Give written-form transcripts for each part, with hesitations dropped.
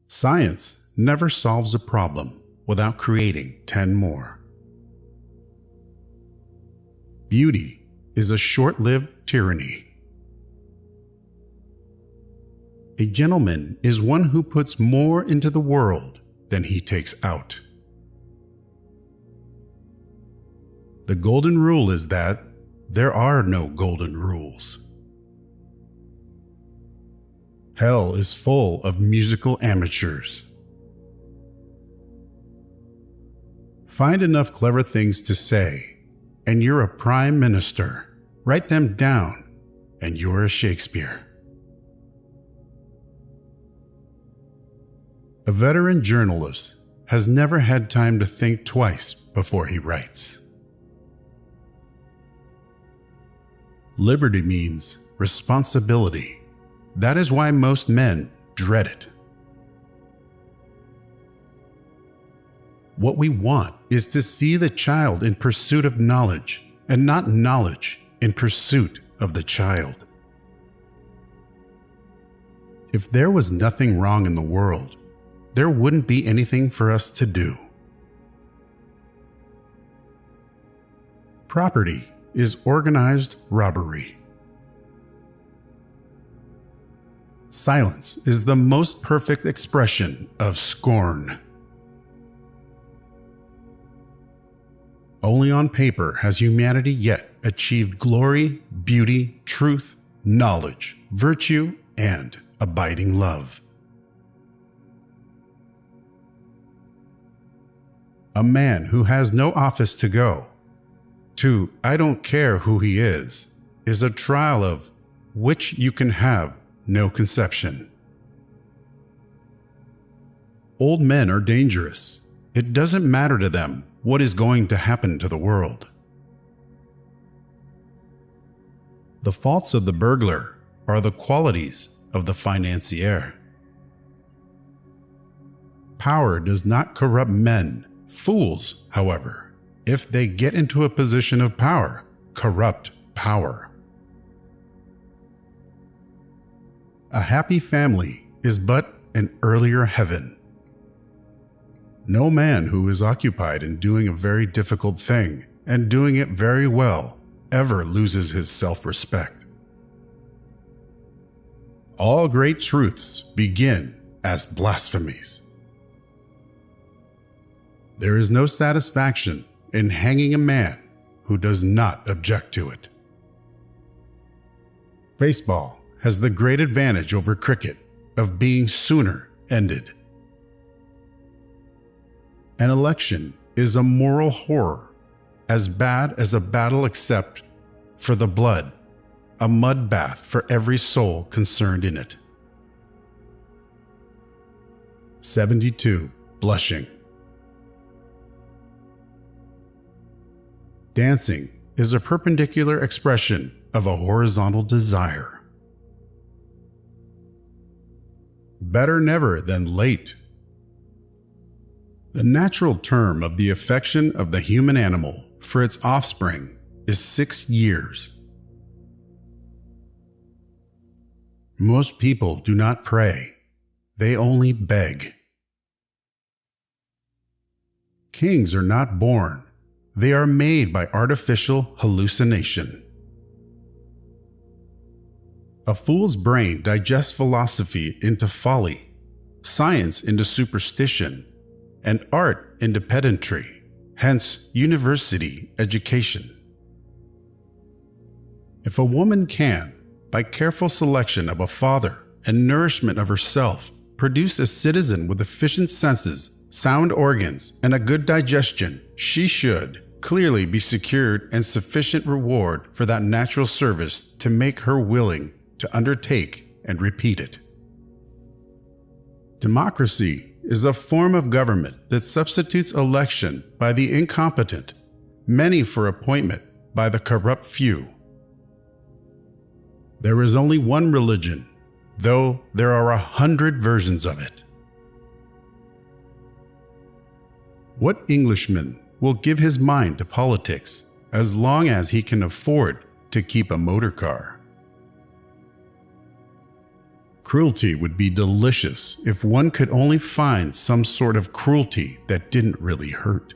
Science never solves a problem without creating 10 more. Beauty is a short-lived tyranny. A gentleman is one who puts more into the world than he takes out. The golden rule is that there are no golden rules. Hell is full of musical amateurs. Find enough clever things to say, and you're a prime minister. Write them down, and you're a Shakespeare. A veteran journalist has never had time to think twice before he writes. Liberty means responsibility. That is why most men dread it. What we want is to see the child in pursuit of knowledge, and not knowledge in pursuit of the child. If there was nothing wrong in the world, there wouldn't be anything for us to do. Property is organized robbery. Silence is the most perfect expression of scorn. Only on paper has humanity yet achieved glory, beauty, truth, knowledge, virtue, and abiding love. A man who has no office to go to I don't care who he is a trial of which you can have no conception. Old men are dangerous. It doesn't matter to them what is going to happen to the world. The faults of the burglar are the qualities of the financier. Power does not corrupt men. Fools, however, if they get into a position of power, corrupt power. A happy family is but an earlier heaven. No man who is occupied in doing a very difficult thing and doing it very well ever loses his self-respect. All great truths begin as blasphemies. There is no satisfaction in hanging a man who does not object to it. Baseball has the great advantage over cricket of being sooner ended. An election is a moral horror, as bad as a battle except for the blood, a mud bath for every soul concerned in it. 72. Blushing. Dancing is a perpendicular expression of a horizontal desire. Better never than late. The natural term of the affection of the human animal for its offspring is 6 years. Most people do not pray, they only beg. Kings are not born, they are made by artificial hallucination. A fool's brain digests philosophy into folly, science into superstition, and art into pedantry, hence university education. If a woman can, by careful selection of a father and nourishment of herself, produce a citizen with efficient senses, sound organs, and a good digestion, she should clearly be secured and sufficient reward for that natural service to make her willing to undertake and repeat it. Democracy is a form of government that substitutes election by the incompetent, many for appointment by the corrupt few. There is only one religion, though there are 100 versions of it. What Englishman will give his mind to politics as long as he can afford to keep a motor car? Cruelty would be delicious if one could only find some sort of cruelty that didn't really hurt.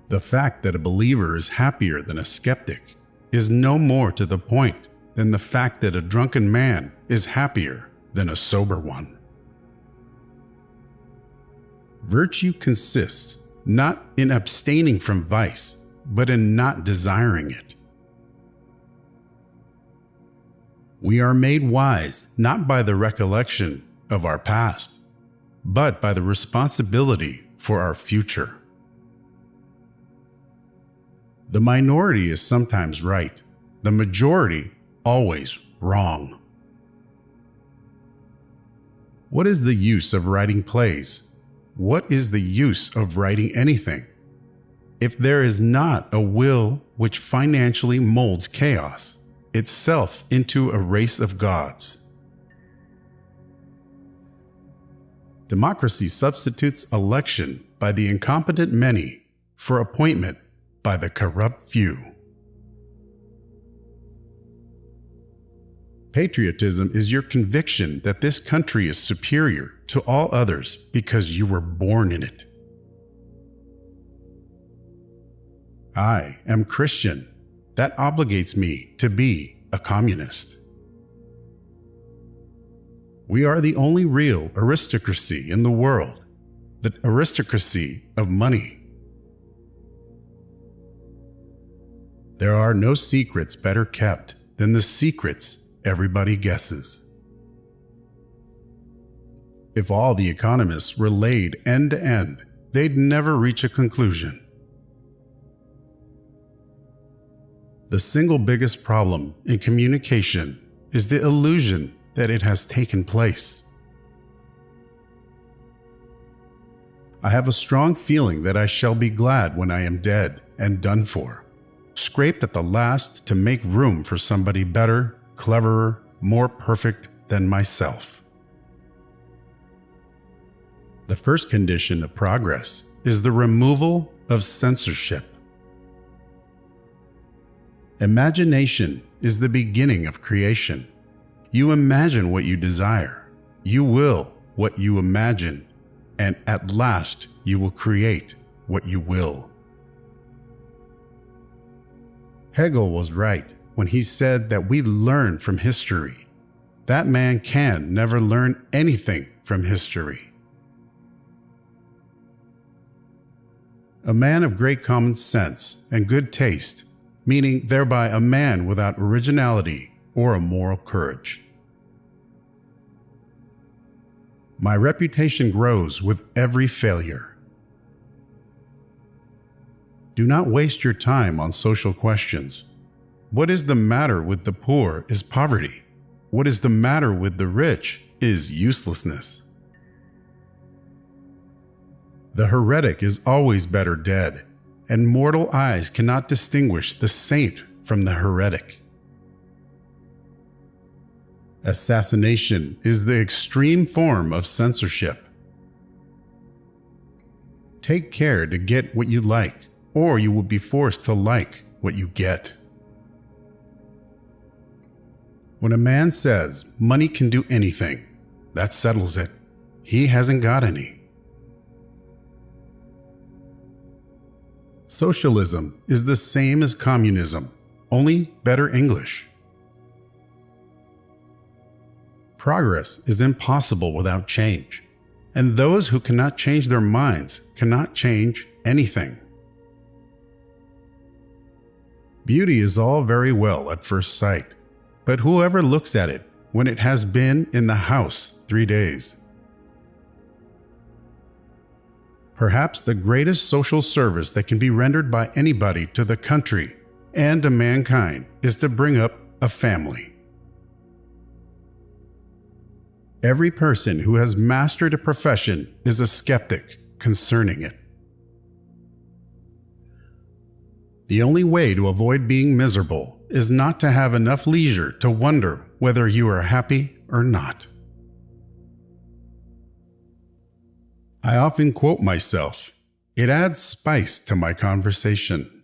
The fact that a believer is happier than a skeptic is no more to the point than the fact that a drunken man is happier than a sober one. Virtue consists not in abstaining from vice, but in not desiring it. We are made wise not by the recollection of our past, but by the responsibility for our future. The minority is sometimes right, the majority always wrong. What is the use of writing plays? What is the use of writing anything if there is not a will which financially molds chaos itself into a race of gods? Democracy substitutes election by the incompetent many for appointment by the corrupt few. Patriotism is your conviction that this country is superior to all others because you were born in it. I am Christian. That obligates me to be a communist. We are the only real aristocracy in the world, the aristocracy of money. There are no secrets better kept than the secrets everybody guesses. If all the economists were laid end to end, they'd never reach a conclusion. The single biggest problem in communication is the illusion that it has taken place. I have a strong feeling that I shall be glad when I am dead and done for, scraped at the last to make room for somebody better, cleverer, more perfect than myself. The first condition of progress is the removal of censorship. Imagination is the beginning of creation. You imagine what you desire. You will what you imagine, and at last you will create what you will. Hegel was right when he said that we learn from history. That man can never learn anything from history. A man of great common sense and good taste, meaning thereby a man without originality or a moral courage. My reputation grows with every failure. Do not waste your time on social questions. What is the matter with the poor is poverty. What is the matter with the rich is uselessness. The heretic is always better dead, and mortal eyes cannot distinguish the saint from the heretic. Assassination is the extreme form of censorship. Take care to get what you like, or you will be forced to like what you get. When a man says money can do anything, that settles it. He hasn't got any. Socialism is the same as communism, only better English. Progress is impossible without change, and those who cannot change their minds cannot change anything. Beauty is all very well at first sight, but whoever looks at it when it has been in the house 3 days? Perhaps the greatest social service that can be rendered by anybody to the country and to mankind is to bring up a family. Every person who has mastered a profession is a skeptic concerning it. The only way to avoid being miserable is not to have enough leisure to wonder whether you are happy or not. I often quote myself. It adds spice to my conversation.